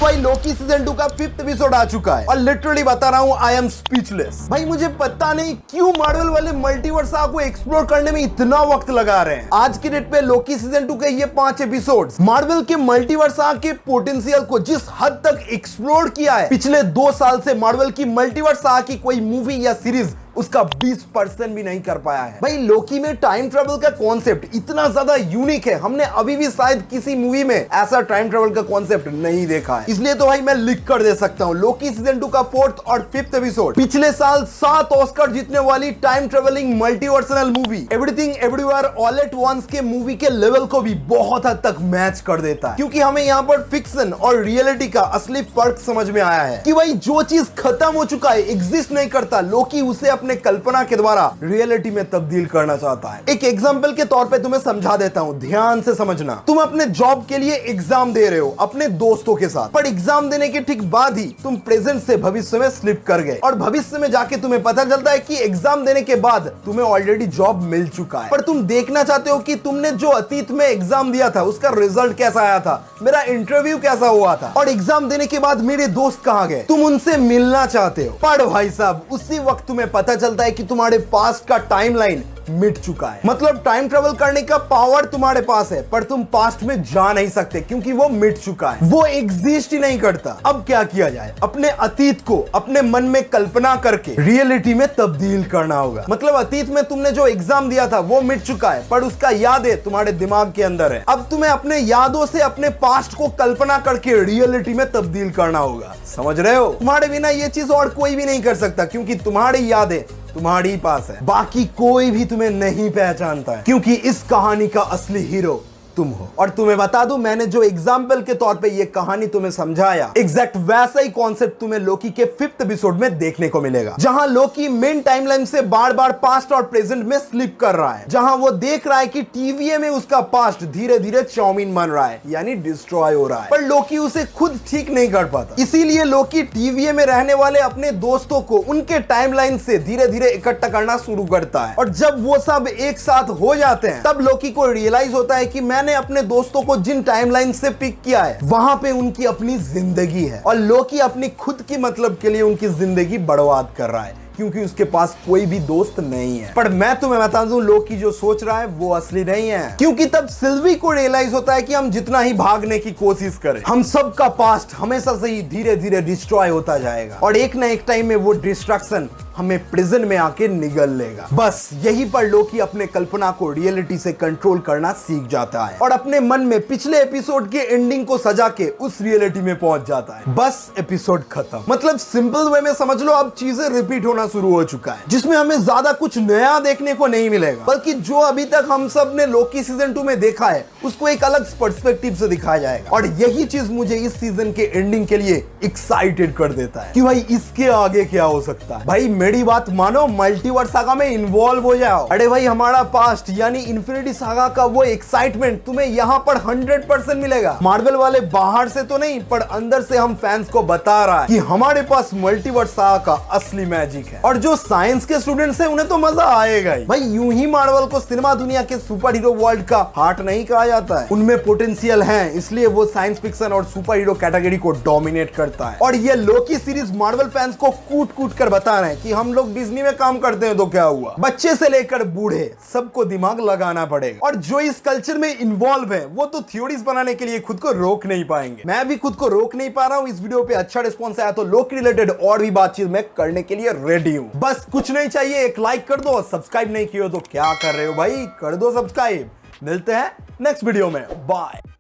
भाई Loki season 2 का 5th episode आ चुका है और लिटरली बता रहा हूँ आई एम स्पीचलेस। भाई मुझे पता नहीं क्यों मार्वल वाले मल्टीवर्स को एक्सप्लोर करने में इतना वक्त लगा रहे हैं। आज की डेट पे लोकी सीजन 2 के ये 5 एपिसोड्स मार्वल के मल्टीवर्स के पोटेंशियल को जिस हद तक एक्सप्लोर किया है, पिछले 2 साल से मार्वल की मल्टीवर्स की कोई मूवी या सीरीज उसका 20% भी नहीं कर पाया है। भाई लोकी में टाइम ट्रेवल का कॉन्सेप्ट इतना ज्यादा यूनिक है, हमने अभी भी शायद किसी मूवी में ऐसा टाइम ट्रेवल का कॉन्सेप्ट नहीं देखा है। इसलिए तो भाई मैं लिख कर दे सकता हूँ लोकी सीजन 2 का 4th और 5th एपिसोड पिछले साल 7 ऑस्कर जीतने वाली time travelling multiversal movie everything everywhere all at once के मूवी के लेवल को भी बहुत हद तक मैच कर देता है। क्योंकि हमें यहाँ पर फिक्शन और रियलिटी का असली फर्क समझ में आया है कि भाई जो चीज खत्म हो चुका है, एग्जिस्ट नहीं करता, लोकी उसे अपने कल्पना के द्वारा रियलिटी में तब्दील करना चाहता है। एक एग्जांपल के तौर पे तुम्हें समझा देता हूँ, ध्यान से समझना। तुम अपने जॉब के लिए एग्जाम दे रहे हो अपने दोस्तों के साथ, पर एग्जाम देने के ठीक बाद ही तुम प्रेजेंट से भविष्य में स्लिप कर गए और भविष्य में जाके तुम्हें पता चलता है कि एग्जाम देने के बाद तुम्हें ऑलरेडी जॉब मिल चुका है। पर तुम देखना चाहते हो कि तुमने जो अतीत में एग्जाम दिया था उसका रिजल्ट कैसा आया था, मेरा इंटरव्यू कैसा हुआ था और एग्जाम देने के बाद मेरे दोस्त कहाँ गए, तुम उनसे मिलना चाहते हो। पर भाई साहब उसी वक्त तुम्हें पता चलता है कि तुम्हारे पास्ट का टाइमलाइन मिट चुका है। मतलब टाइम ट्रेवल करने का पावर तुम्हारे पास है पर तुम पास्ट में जा नहीं सकते क्योंकि वो मिट चुका है, वो एग्जिस्ट ही नहीं करता। अब क्या किया जाए, अपने अतीत को अपने मन में कल्पना करके रियलिटी में तब्दील करना होगा। मतलब अतीत में तुमने जो एग्जाम दिया था वो मिट चुका है पर उसका यादें तुम्हारे दिमाग के अंदर है। अब तुम्हें अपने यादों से अपने पास्ट को कल्पना करके रियलिटी में तब्दील करना होगा। समझ रहे हो? तुम्हारे बिना ये चीज और कोई भी नहीं कर सकता क्योंकि तुम्हारी यादें तुम्हारी पास है, बाकी कोई भी तुम्हें नहीं पहचानता है क्योंकि इस कहानी का असली हीरो तुम हो। और तुम्हें बता दूं, मैंने जो एग्जाम्पल के तौर पे ये कहानी तुम्हें समझाया, एग्जैक्ट वैसा ही कॉन्सेप्ट तुम्हें लोकी के 5th एपिसोड में देखने को मिलेगा, जहां लोकी मेन टाइमलाइन से बार बार पास्ट और प्रेजेंट में स्लिप कर रहा है, जहां वो देख रहा है कि टीवीए में उसका पास्ट धीरे धीरे चाउमीन बन रहा है यानी डिस्ट्रॉय हो रहा है, पर लोकी उसे खुद ठीक नहीं कर पाता। इसीलिए लोकी टीवीए में रहने वाले अपने दोस्तों को उनके टाइमलाइन से धीरे धीरे इकट्ठा करना शुरू करता है और जब वो सब एक साथ हो जाते हैं तब लोकी को रियलाइज होता है कि मैंने अपने दोस्तों को जिन टाइमलाइन से पिक किया है वहां पे उनकी अपनी जिंदगी है और लोकी अपनी खुद की मतलब के लिए उनकी जिंदगी बर्बाद कर रहा है क्योंकि उसके पास कोई भी दोस्त नहीं है। पर मैं तुम्हें बता दूं, लोकी जो सोच रहा है वो असली नहीं है, क्योंकि तब सिल्वी को रियलाइज होता है कि हम जितना ही भागने की कोशिश करें, हम सबका पास्ट हमेशा से ही धीरे धीरे डिस्ट्रॉय होता जाएगा और एक ना एक टाइम में वो डिस्ट्रक्शन हमें प्रिजन में आके निगल लेगा। बस यही पर लोकी अपने कल्पना को रियलिटी से कंट्रोल करना सीख जाता है और अपने मन में पिछले एपिसोड के एंडिंग को सजा के उस रियलिटी में पहुंच जाता है। बस एपिसोड खत्म। मतलब सिंपल वे में समझ लो, अब चीजें रिपीट होना शुरू हो चुका है, जिसमें हमें ज्यादा कुछ नया देखने को नहीं मिलेगा, बल्कि जो अभी तक हम सब ने लोकी सीजन 2 में देखा है उसको एक अलग पर्सपेक्टिव से दिखाया जाएगा। और यही चीज मुझे इस सीजन के एंडिंग के लिए एक्साइटेड कर देता है कि भाई इसके आगे क्या हो सकता है। भाई मेरी बात मानो, मल्टीवर्स सागा में इन्वॉल्व हो जाओ। अरे भाई हमारा पास्ट यानी इन्फिनिटी सागा का वो एक्साइटमेंट तुम्हें यहाँ पर 100% मिलेगा। मार्वल वाले बाहर से तो नहीं पर अंदर से हम फैंस को बता रहा है कि हमारे पास मल्टीवर्स सागा का असली मैजिक है और जो साइंस के स्टूडेंट्स हैं उन्हें तो मजा आएगा ही। भाई यूं ही मार्वल को सिनेमा दुनिया के सुपर हीरो वर्ल्ड का हार्ट नहीं कहा जाता है, उनमें पोटेंशियल है, इसलिए वो साइंस फिक्शन और सुपर हीरो कैटेगरी को डोमिनेट करता है। और ये लोकी सीरीज मार्वल फैंस को कूट कूट कर बता रहे हैं कि हम लोग डिज्नी में काम करते हैं तो क्या हुआ, बच्चे से लेकर बूढ़े सबको दिमाग लगाना पड़ेगा। और जो इस कल्चर में इन्वॉल्व है वो तो थ्योरीज बनाने के लिए खुद को रोक नहीं पाएंगे। मैं भी खुद को रोक नहीं पा रहा हूँ। इस वीडियो पे अच्छा रिस्पॉन्स आया तो लोकी रिलेटेड और भी बातचीत मैं करने के लिए रेडी हूँ। बस कुछ नहीं चाहिए, एक लाइक कर दो और सब्सक्राइब नहीं किया तो क्या कर रहे हो भाई, कर दो सब्सक्राइब। मिलते हैं नेक्स्ट वीडियो में, बाय।